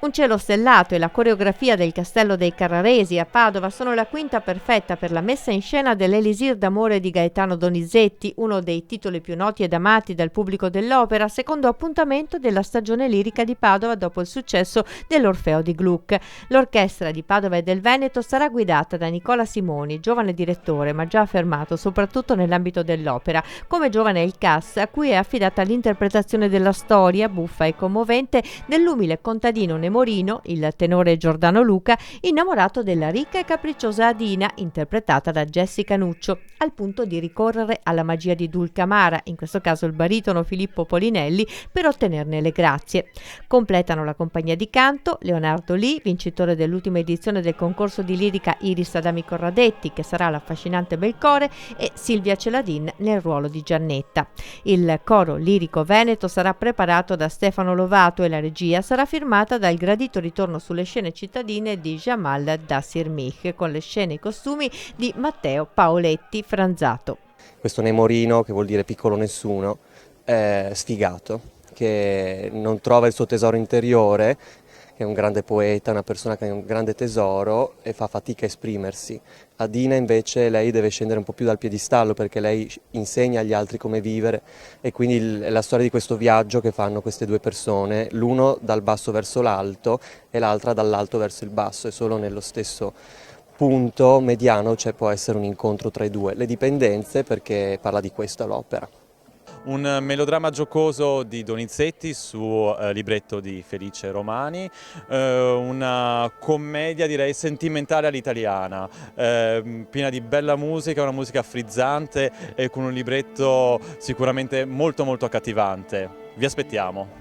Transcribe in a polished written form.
Un cielo stellato e la coreografia del Castello dei Carraresi a Padova sono la quinta perfetta per la messa in scena dell'Elisir d'amore di Gaetano Donizetti, uno dei titoli più noti ed amati dal pubblico dell'opera, secondo appuntamento della stagione lirica di Padova dopo il successo dell'Orfeo di Gluck. L'orchestra di Padova e del Veneto sarà guidata da Nicola Simoni, giovane direttore ma già affermato soprattutto nell'ambito dell'opera. Come giovane è il cast a cui è affidata l'interpretazione della storia, buffa e commovente, dell'umile contadino Nemorino, il tenore Giordano Luca, innamorato della ricca e capricciosa Adina, interpretata da Jessica Nuccio, al punto di ricorrere alla magia di Dulcamara, in questo caso il baritono Filippo Polinelli, per ottenerne le grazie. Completano la compagnia di canto Leonardo Lee, vincitore dell'ultima edizione del concorso di lirica Iris Adami Corradetti, che sarà l'affascinante Belcore, e Silvia Celadin nel ruolo di Giannetta. Il coro lirico veneto sarà preparato da Stefano Lovato e la regia sarà firmata dal gradito ritorno sulle scene cittadine di Jamal Dassirmich, con le scene e i costumi di Matteo Paoletti Franzato. Questo Nemorino, che vuol dire piccolo nessuno, è sfigato, che non trova il suo tesoro interiore, che è un grande poeta, una persona che ha un grande tesoro e fa fatica a esprimersi. Adina invece, lei deve scendere un po' più dal piedistallo perché lei insegna agli altri come vivere, e quindi è la storia di questo viaggio che fanno queste due persone, l'uno dal basso verso l'alto e l'altra dall'alto verso il basso, e solo nello stesso punto mediano può essere un incontro tra i due. Le dipendenze, perché parla di questo l'opera. Un melodramma giocoso di Donizetti su libretto di Felice Romani, una commedia direi sentimentale all'italiana, piena di bella musica, una musica frizzante e con un libretto sicuramente molto accattivante. Vi aspettiamo!